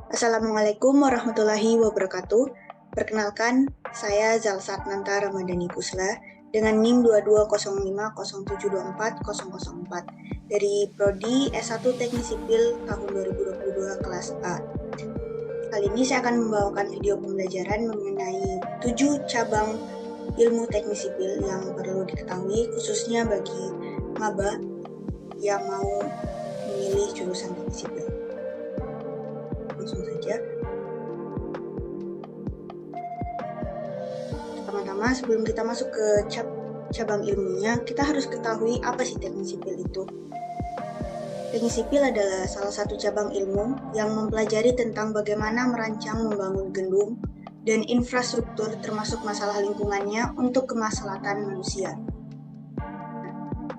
Assalamualaikum warahmatullahi wabarakatuh. Perkenalkan, saya Zalsat Nanta Ramadhani Pusla dengan NIM 220507240004 dari Prodi S1 Teknik Sipil tahun 2022 kelas A. Kali ini saya akan membawakan video pembelajaran mengenai 7 cabang ilmu teknik sipil yang perlu diketahui khususnya bagi maba yang mau memilih jurusan teknik sipil. Langsung saja. Pertama-tama, sebelum kita masuk ke cabang ilmunya, kita harus ketahui apa sih teknik sipil itu. Teknik sipil adalah salah satu cabang ilmu yang mempelajari tentang bagaimana merancang membangun gedung dan infrastruktur termasuk masalah lingkungannya untuk kemaslahatan manusia.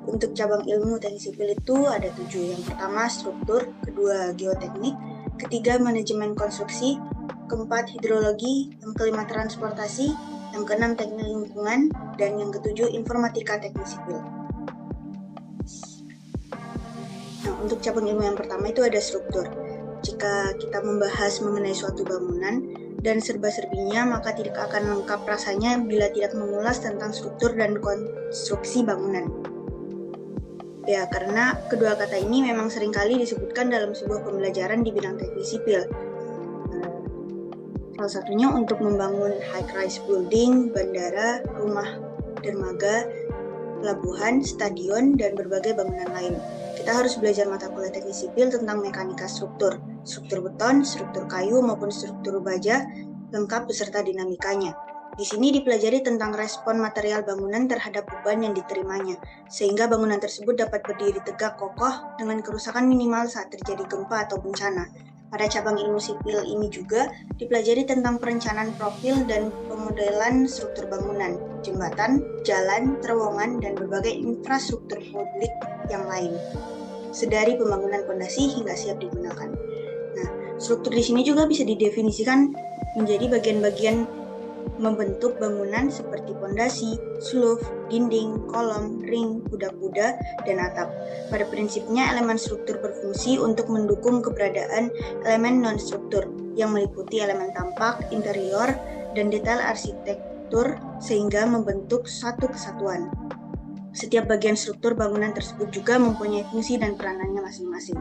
Untuk cabang ilmu teknik sipil itu ada 7. Yang pertama struktur, kedua geoteknik, ketiga manajemen konstruksi, keempat hidrologi, yang kelima transportasi, yang keenam teknik lingkungan, dan yang ketujuh informatika teknik sipil. Nah, untuk cabang ilmu yang pertama itu ada struktur. Jika kita membahas mengenai suatu bangunan dan serba-serbinya, maka tidak akan lengkap rasanya bila tidak mengulas tentang struktur dan konstruksi bangunan. Ya, karena kedua kata ini memang seringkali disebutkan dalam sebuah pembelajaran di bidang teknik sipil. Salah satunya untuk membangun high-rise building, bandara, rumah dermaga, pelabuhan, stadion, dan berbagai bangunan lain. Kita harus belajar mata kuliah teknik sipil tentang mekanika struktur beton, struktur kayu, maupun struktur baja, lengkap beserta dinamikanya. Di sini dipelajari tentang respon material bangunan terhadap beban yang diterimanya, sehingga bangunan tersebut dapat berdiri tegak kokoh dengan kerusakan minimal saat terjadi gempa atau bencana. Pada cabang ilmu sipil ini juga dipelajari tentang perencanaan profil dan pemodelan struktur bangunan, jembatan, jalan, terowongan, dan berbagai infrastruktur publik yang lain, sedari pembangunan pondasi hingga siap digunakan. Nah, struktur di sini juga bisa didefinisikan menjadi bagian-bagian membentuk bangunan seperti pondasi, slope, dinding, kolom, ring, kuda-kuda, dan atap. Pada prinsipnya, elemen struktur berfungsi untuk mendukung keberadaan elemen non-struktur yang meliputi elemen tampak, interior, dan detail arsitektur sehingga membentuk satu kesatuan. Setiap bagian struktur bangunan tersebut juga mempunyai fungsi dan peranannya masing-masing.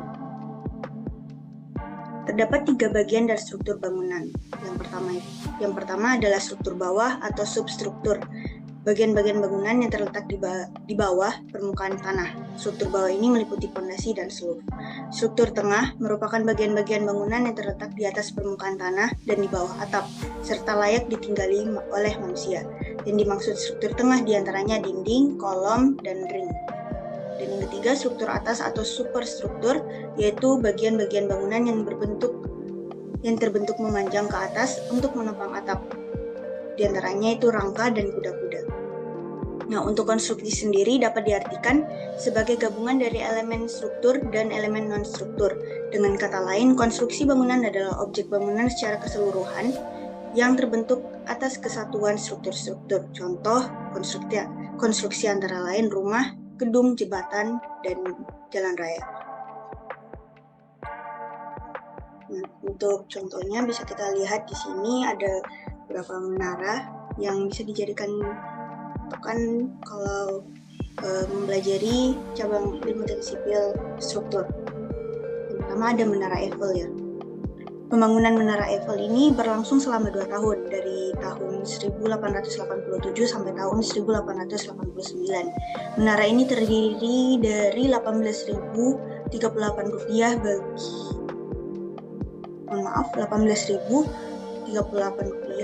Terdapat 3 bagian dari struktur bangunan. Yang pertama adalah struktur bawah atau substruktur. Bagian-bagian bangunan yang terletak di bawah permukaan tanah. Struktur bawah ini meliputi pondasi dan slope. Struktur tengah merupakan bagian-bagian bangunan yang terletak di atas permukaan tanah dan di bawah atap, serta layak ditinggali oleh manusia. Yang dimaksud struktur tengah diantaranya dinding, kolom, dan ring. Dan yang ketiga, struktur atas atau superstruktur, yaitu bagian-bagian bangunan yang terbentuk memanjang ke atas untuk menopang atap. Di antaranya itu rangka dan kuda-kuda. Nah, untuk konstruksi sendiri dapat diartikan sebagai gabungan dari elemen struktur dan elemen non-struktur. Dengan kata lain, konstruksi bangunan adalah objek bangunan secara keseluruhan yang terbentuk atas kesatuan struktur-struktur. Contoh, konstruksi antara lain rumah, gedung, jembatan, dan jalan raya. Nah, untuk contohnya bisa kita lihat di sini ada beberapa menara yang bisa dijadikan patokan kalau mempelajari cabang ilmu teknik sipil struktur. Yang pertama ada Menara Eiffel ya. Pembangunan Menara Eiffel ini berlangsung selama 2 tahun, dari tahun 1887 sampai tahun 1889. Menara ini terdiri dari 18.038 rupiah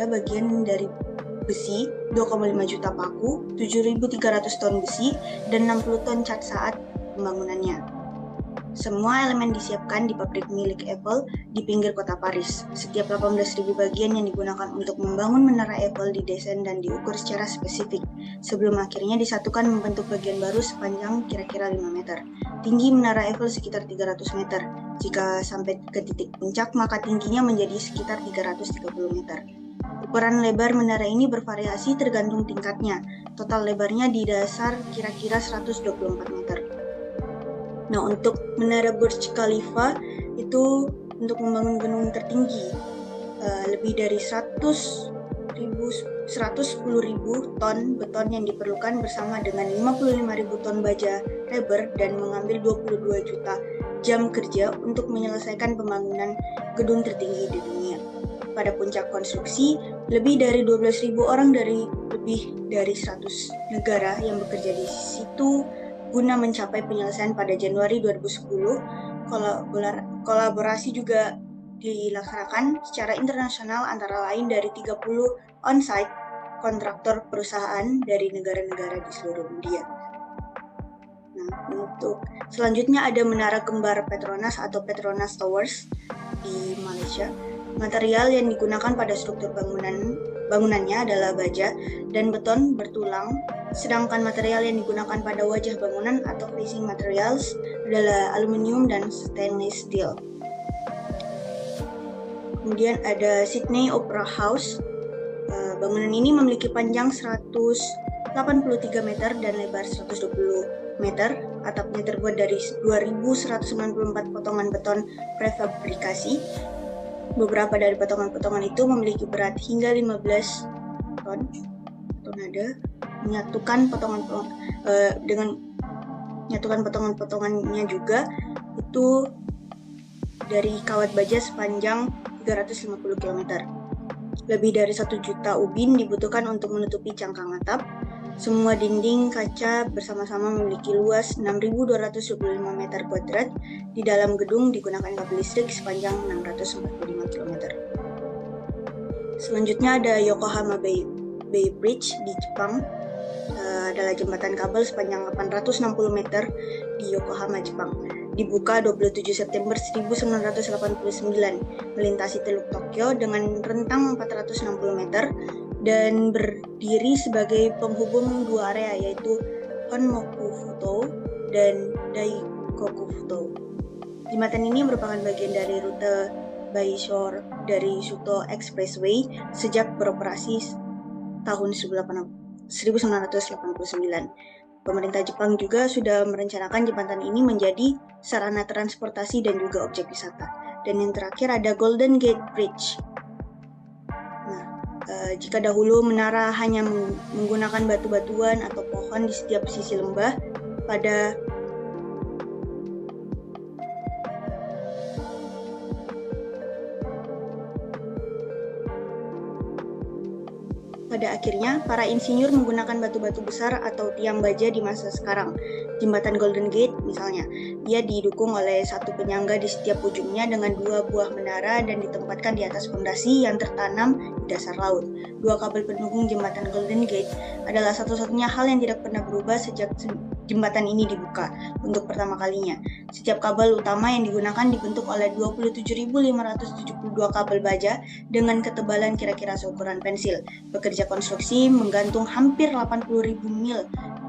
bagian dari besi, 2,5 juta paku, 7.300 ton besi, dan 60 ton cat saat pembangunannya. Semua elemen disiapkan di pabrik milik Eiffel di pinggir kota Paris. Setiap 18.000 bagian yang digunakan untuk membangun Menara Eiffel didesain dan diukur secara spesifik, sebelum akhirnya disatukan membentuk bagian baru sepanjang kira-kira 5 meter. Tinggi Menara Eiffel sekitar 300 meter. Jika sampai ke titik puncak, maka tingginya menjadi sekitar 330 meter. Ukuran lebar menara ini bervariasi tergantung tingkatnya. Total lebarnya di dasar kira-kira 124 meter. Nah, untuk Menara Burj Khalifa itu untuk membangun gedung tertinggi. Lebih dari 110.000 ton beton yang diperlukan bersama dengan 55.000 ton baja rebar dan mengambil 22 juta jam kerja untuk menyelesaikan pembangunan gedung tertinggi di dunia. Pada puncak konstruksi, lebih dari 12.000 orang dari lebih dari 100 negara yang bekerja di situ guna mencapai penyelesaian pada Januari 2010. Kolaborasi juga dilaksanakan secara internasional antara lain dari 30 on-site kontraktor perusahaan dari negara-negara di seluruh dunia. Nah, untuk selanjutnya ada menara kembar Petronas atau Petronas Towers di Malaysia. Material yang digunakan pada struktur bangunannya adalah baja dan beton bertulang, sedangkan material yang digunakan pada wajah bangunan atau facing materials adalah aluminium dan stainless steel. Kemudian ada Sydney Opera House. Bangunan ini memiliki panjang 183 meter dan lebar 120 meter. Atapnya terbuat dari 2.194 potongan beton prefabrikasi. Beberapa dari potongan-potongan itu memiliki berat hingga 15 ton. Tornado menyatukan potongan-potongannya juga itu dari kawat baja sepanjang 350 km. Lebih dari 1 juta ubin dibutuhkan untuk menutupi cangkang atap. Semua dinding kaca bersama-sama memiliki luas 6.225 meter kuadrat. Di dalam gedung digunakan kabel listrik sepanjang 645 km. Selanjutnya ada Yokohama Bay Bridge di Jepang. Adalah jembatan kabel sepanjang 860 meter di Yokohama, Jepang. Dibuka 27 September 1989, melintasi Teluk Tokyo dengan rentang 460 meter dan berdiri sebagai penghubung dua area yaitu Honmoku-Futo dan Daikoku-Futo. Jembatan ini merupakan bagian dari rute Bayshore dari Shuto Expressway sejak beroperasi tahun 1989. Pemerintah Jepang juga sudah merencanakan jembatan ini menjadi sarana transportasi dan juga objek wisata. Dan yang terakhir ada Golden Gate Bridge. Jika dahulu menara hanya menggunakan batu-batuan atau pohon di setiap sisi lembah, pada akhirnya, para insinyur menggunakan batu-batu besar atau tiang baja di masa sekarang. Jembatan Golden Gate misalnya, ia didukung oleh satu penyangga di setiap ujungnya dengan 2 buah menara dan ditempatkan di atas fondasi yang tertanam di dasar laut. 2 kabel penghubung jembatan Golden Gate adalah satu-satunya hal yang tidak pernah berubah sejak jembatan ini dibuka untuk pertama kalinya. Setiap kabel utama yang digunakan dibentuk oleh 27.572 kabel baja dengan ketebalan kira-kira seukuran pensil. Pekerja konstruksi menggantung hampir 80.000 mil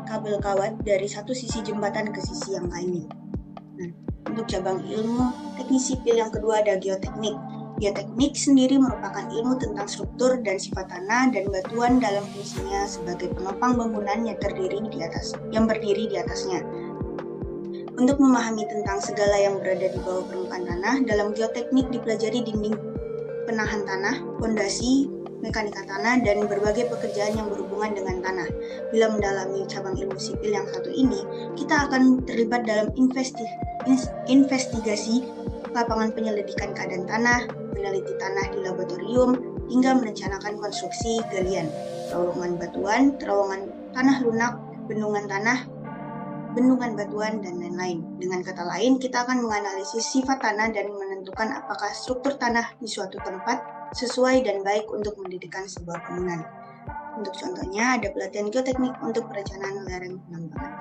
kabel kawat dari satu sisi jembatan ke sisi yang lainnya. Untuk cabang ilmu teknik sipil yang kedua ada geoteknik. Geoteknik sendiri merupakan ilmu tentang struktur dan sifat tanah dan batuan dalam fungsinya sebagai penopang bangunan yang berdiri di atasnya. Untuk memahami tentang segala yang berada di bawah permukaan tanah, dalam geoteknik dipelajari dinding penahan tanah, fondasi, mekanika tanah, dan berbagai pekerjaan yang berhubungan dengan tanah. Bila mendalami cabang ilmu sipil yang satu ini, kita akan terlibat dalam investigasi lapangan penyelidikan keadaan tanah, meneliti tanah di laboratorium, hingga merencanakan konstruksi galian, terowongan batuan, terowongan tanah lunak, bendungan batuan, dan lain-lain. Dengan kata lain, kita akan menganalisis sifat tanah dan menentukan apakah struktur tanah di suatu tempat sesuai dan baik untuk mendirikan sebuah bangunan. Untuk contohnya, ada pelatihan geoteknik untuk perencanaan lereng penambangan.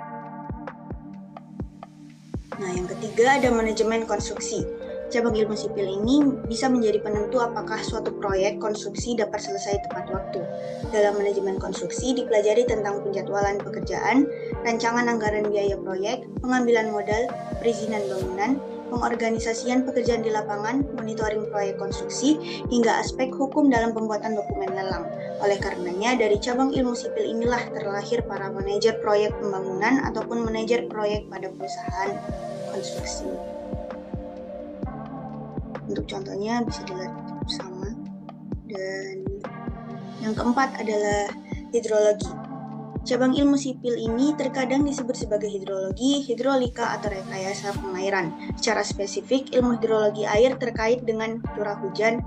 Yang ketiga ada manajemen konstruksi. Cabang ilmu sipil ini bisa menjadi penentu apakah suatu proyek konstruksi dapat selesai tepat waktu. Dalam manajemen konstruksi dipelajari tentang penjadwalan pekerjaan, rancangan anggaran biaya proyek, pengambilan modal, perizinan bangunan, pengorganisasian pekerjaan di lapangan, monitoring proyek konstruksi, hingga aspek hukum dalam pembuatan dokumen lelang. Oleh karenanya, dari cabang ilmu sipil inilah terlahir para manajer proyek pembangunan ataupun manajer proyek pada perusahaan konstruksi. Untuk contohnya bisa dilihat bersama. Dan yang keempat adalah hidrologi. Cabang ilmu sipil ini terkadang disebut sebagai hidrologi, hidrolika, atau rekayasa pengairan. Secara spesifik, ilmu hidrologi air terkait dengan curah hujan,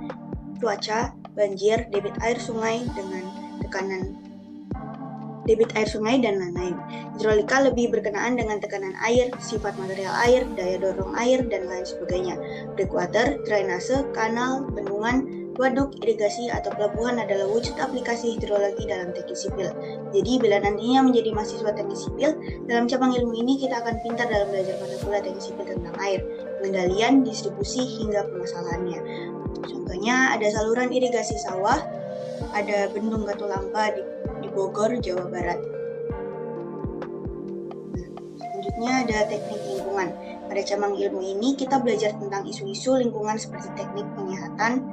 cuaca, banjir, debit air sungai dengan tekanan debit air sungai, dan lain-lain. Hidrolika lebih berkenaan dengan tekanan air, sifat material air, daya dorong air, dan lain sebagainya. Breakwater, drainase, kanal, bendungan, waduk, irigasi, atau pelabuhan adalah wujud aplikasi hidrologi dalam teknik sipil. Jadi, bila nantinya menjadi mahasiswa teknik sipil, dalam cabang ilmu ini kita akan pintar dalam belajar mata kuliah teknik sipil tentang air, pengendalian, distribusi, hingga permasalahannya. Contohnya ada saluran irigasi sawah, ada bendung Katulampa di Bogor, Jawa Barat. Selanjutnya ada teknik lingkungan. Pada cabang ilmu ini kita belajar tentang isu-isu lingkungan seperti teknik penyehatan,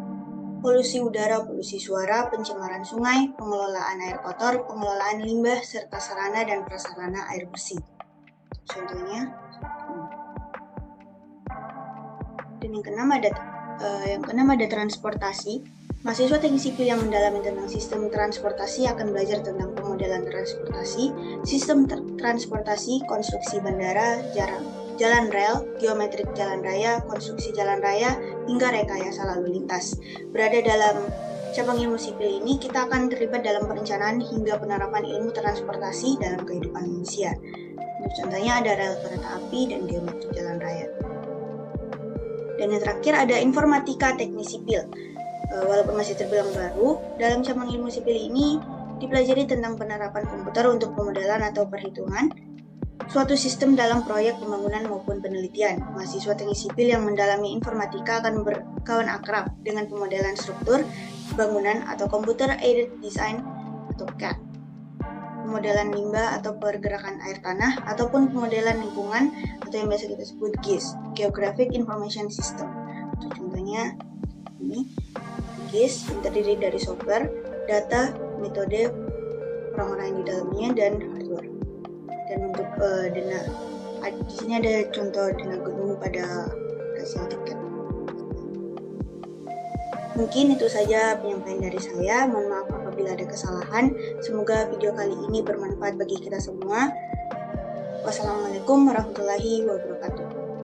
polusi udara, polusi suara, pencemaran sungai, pengelolaan air kotor, pengelolaan limbah, serta sarana dan prasarana air bersih. Contohnya, dan yang keenam ada transportasi. Mahasiswa teknik sipil yang mendalami tentang sistem transportasi akan belajar tentang pemodelan transportasi, sistem transportasi, konstruksi bandara, jalan rel, geometrik jalan raya, konstruksi jalan raya, hingga rekayasa lalu lintas. Berada dalam cabang ilmu sipil ini, kita akan terlibat dalam perencanaan hingga penerapan ilmu transportasi dalam kehidupan manusia. Untuk contohnya ada rel kereta api dan geometrik jalan raya. Dan yang terakhir ada informatika teknik sipil. Walaupun masih terbilang baru, dalam cabang ilmu sipil ini dipelajari tentang penerapan komputer untuk pemodelan atau perhitungan suatu sistem dalam proyek pembangunan maupun penelitian. Mahasiswa teknik sipil yang mendalami informatika akan berkawan akrab dengan pemodelan struktur bangunan atau Computer Aided Design atau CAD, pemodelan limbah atau pergerakan air tanah, ataupun pemodelan lingkungan atau yang biasa kita sebut GIS, Geographic Information System. Contohnya ini GIS yang terdiri dari software, data, metode, orang-orang yang di dalamnya, dan hardware. Dan untuk dana, di sini ada contoh dana gedung pada hasil tiket. Mungkin itu saja penyampaian dari saya. Mohon maaf apabila ada kesalahan. Semoga video kali ini bermanfaat bagi kita semua. Wassalamualaikum warahmatullahi wabarakatuh.